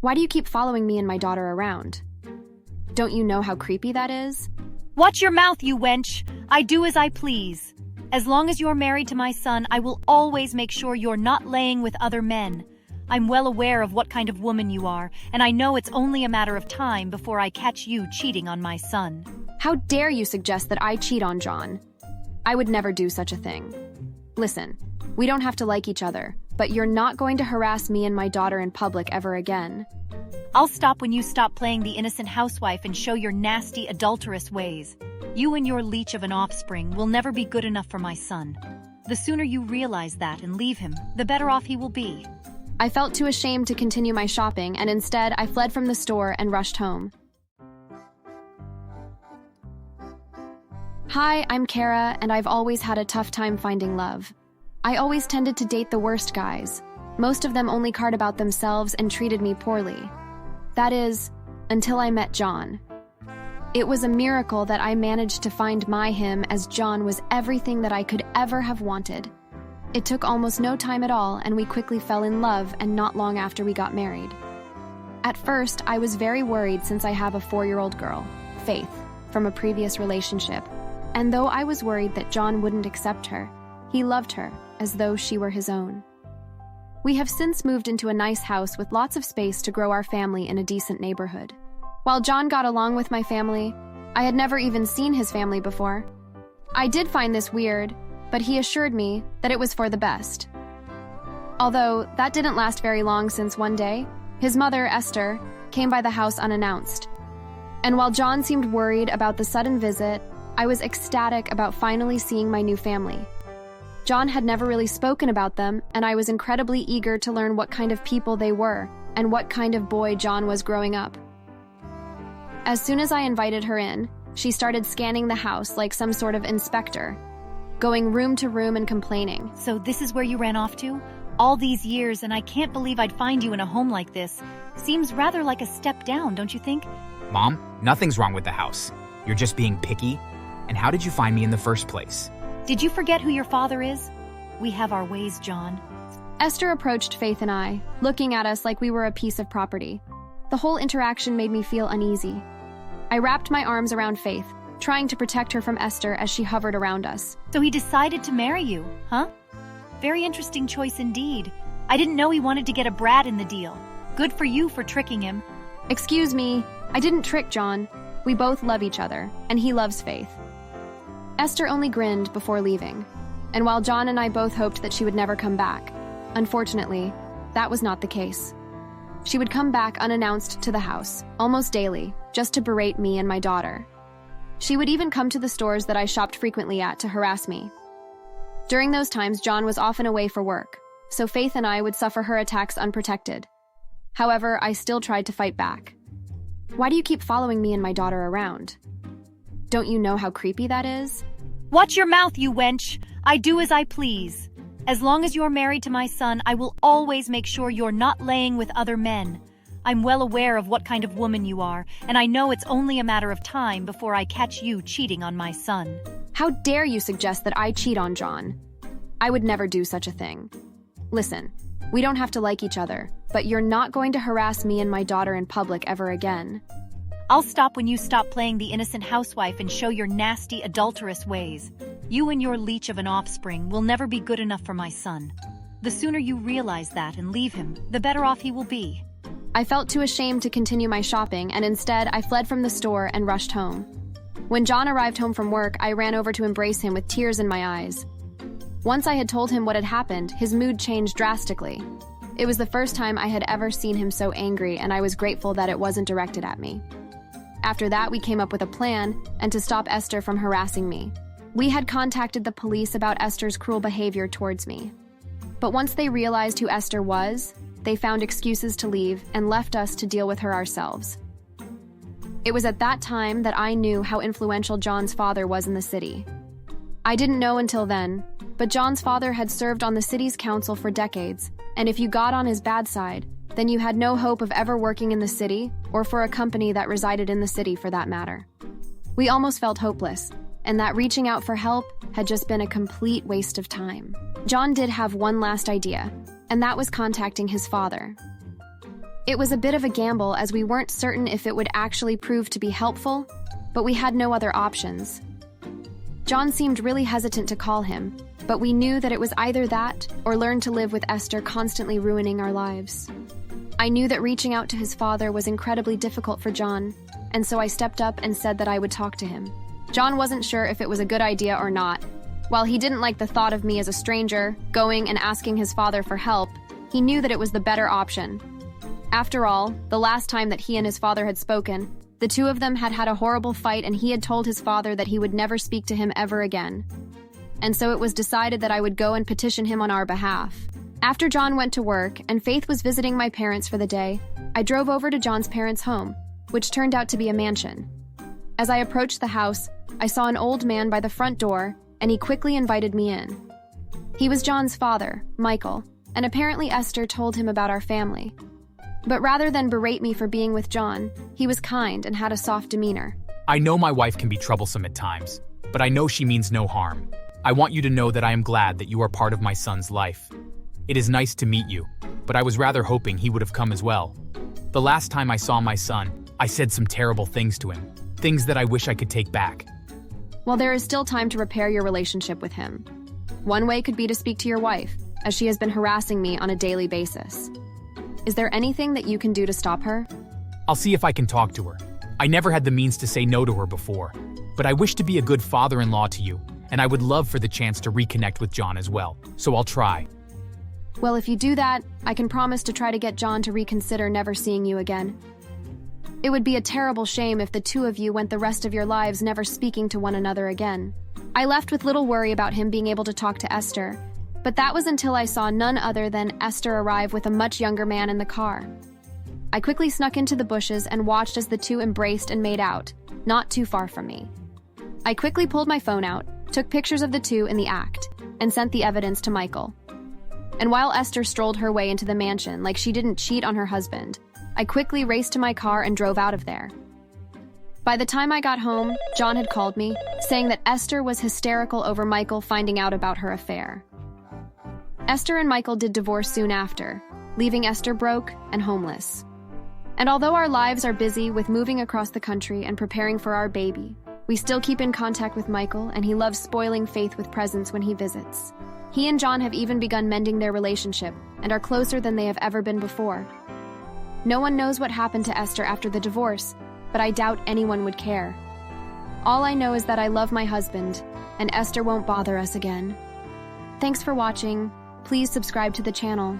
Why do you keep following me and my daughter around? Don't you know how creepy that is? Watch your mouth, you wench. I do as I please. As long as you're married to my son, I will always make sure you're not laying with other men. I'm well aware of what kind of woman you are, and I know it's only a matter of time before I catch you cheating on my son. How dare you suggest that I cheat on John? I would never do such a thing. Listen, we don't have to like each other, but you're not going to harass me and my daughter in public ever again. I'll stop when you stop playing the innocent housewife and show your nasty, adulterous ways. You and your leech of an offspring will never be good enough for my son. The sooner you realize that and leave him, the better off he will be. I felt too ashamed to continue my shopping, and instead I fled from the store and rushed home. Hi, I'm Kara, and I've always had a tough time finding love. I always tended to date the worst guys. Most of them only cared about themselves and treated me poorly. That is, until I met John. It was a miracle that I managed to find my him, as John was everything that I could ever have wanted. It took almost no time at all, and we quickly fell in love, and not long after we got married. At first, I was very worried since I have a 4-year-old girl, Faith, from a previous relationship. And though I was worried that John wouldn't accept her, he loved her as though she were his own. We have since moved into a nice house with lots of space to grow our family in a decent neighborhood. While John got along with my family, I had never even seen his family before. I did find this weird, but he assured me that it was for the best. Although that didn't last very long, since one day, his mother, Esther, came by the house unannounced. And while John seemed worried about the sudden visit, I was ecstatic about finally seeing my new family. John had never really spoken about them, and I was incredibly eager to learn what kind of people they were and what kind of boy John was growing up. As soon as I invited her in, she started scanning the house like some sort of inspector, going room to room and complaining. So this is where you ran off to? All these years, and I can't believe I'd find you in a home like this. Seems rather like a step down, don't you think? Mom, nothing's wrong with the house. You're just being picky. And how did you find me in the first place? Did you forget who your father is? We have our ways, John. Esther approached Faith and I, looking at us like we were a piece of property. The whole interaction made me feel uneasy. I wrapped my arms around Faith, trying to protect her from Esther as she hovered around us. So he decided to marry you, huh? Very interesting choice indeed. I didn't know he wanted to get a brat in the deal. Good for you for tricking him. Excuse me, I didn't trick John. We both love each other, and he loves Faith. Esther only grinned before leaving, and while John and I both hoped that she would never come back, unfortunately, that was not the case. She would come back unannounced to the house, almost daily, just to berate me and my daughter. She would even come to the stores that I shopped frequently at to harass me. During those times, John was often away for work, so Faith and I would suffer her attacks unprotected. However, I still tried to fight back. Why do you keep following me and my daughter around? Don't you know how creepy that is? Watch your mouth, you wench. I do as I please. As long as you're married to my son, I will always make sure you're not laying with other men. I'm well aware of what kind of woman you are, and I know it's only a matter of time before I catch you cheating on my son. How dare you suggest that I cheat on John? I would never do such a thing. Listen, we don't have to like each other, but you're not going to harass me and my daughter in public ever again. I'll stop when you stop playing the innocent housewife and show your nasty, adulterous ways. You and your leech of an offspring will never be good enough for my son. The sooner you realize that and leave him, the better off he will be. I felt too ashamed to continue my shopping, and instead I fled from the store and rushed home. When John arrived home from work, I ran over to embrace him with tears in my eyes. Once I had told him what had happened, his mood changed drastically. It was the first time I had ever seen him so angry, and I was grateful that it wasn't directed at me. After that, we came up with a plan, and to stop Esther from harassing me. We had contacted the police about Esther's cruel behavior towards me. But once they realized who Esther was, they found excuses to leave and left us to deal with her ourselves. It was at that time that I knew how influential John's father was in the city. I didn't know until then, but John's father had served on the city's council for decades, and if you got on his bad side, then you had no hope of ever working in the city or for a company that resided in the city for that matter. We almost felt hopeless, and that reaching out for help had just been a complete waste of time. John did have one last idea, and that was contacting his father. It was a bit of a gamble as we weren't certain if it would actually prove to be helpful, but we had no other options. John seemed really hesitant to call him, but we knew that it was either that or learn to live with Esther constantly ruining our lives. I knew that reaching out to his father was incredibly difficult for John, and so I stepped up and said that I would talk to him. John wasn't sure if it was a good idea or not. While he didn't like the thought of me as a stranger, going and asking his father for help, he knew that it was the better option. After all, the last time that he and his father had spoken, the two of them had had a horrible fight and he had told his father that he would never speak to him ever again. And so it was decided that I would go and petition him on our behalf. After John went to work and Faith was visiting my parents for the day, I drove over to John's parents' home, which turned out to be a mansion. As I approached the house, I saw an old man by the front door, and he quickly invited me in. He was John's father, Michael, and apparently Esther told him about our family. But rather than berate me for being with John, he was kind and had a soft demeanor. I know my wife can be troublesome at times, but I know she means no harm. I want you to know that I am glad that you are part of my son's life. It is nice to meet you, but I was rather hoping he would have come as well. The last time I saw my son, I said some terrible things to him, things that I wish I could take back. Well, there is still time to repair your relationship with him. One way could be to speak to your wife, as she has been harassing me on a daily basis. Is there anything that you can do to stop her? I'll see if I can talk to her. I never had the means to say no to her before, but I wish to be a good father-in-law to you, and I would love for the chance to reconnect with John as well, so I'll try. Well, if you do that, I can promise to try to get John to reconsider never seeing you again. It would be a terrible shame if the two of you went the rest of your lives never speaking to one another again. I left with little worry about him being able to talk to Esther, but that was until I saw none other than Esther arrive with a much younger man in the car. I quickly snuck into the bushes and watched as the two embraced and made out, not too far from me. I quickly pulled my phone out, took pictures of the two in the act, and sent the evidence to Michael. And while Esther strolled her way into the mansion like she didn't cheat on her husband, I quickly raced to my car and drove out of there. By the time I got home, John had called me, saying that Esther was hysterical over Michael finding out about her affair. Esther and Michael did divorce soon after, leaving Esther broke and homeless. And although our lives are busy with moving across the country and preparing for our baby, we still keep in contact with Michael, and he loves spoiling Faith with presents when he visits. He and John have even begun mending their relationship and are closer than they have ever been before. No one knows what happened to Esther after the divorce, but I doubt anyone would care. All I know is that I love my husband, and Esther won't bother us again. Thanks for watching. Please subscribe to the channel.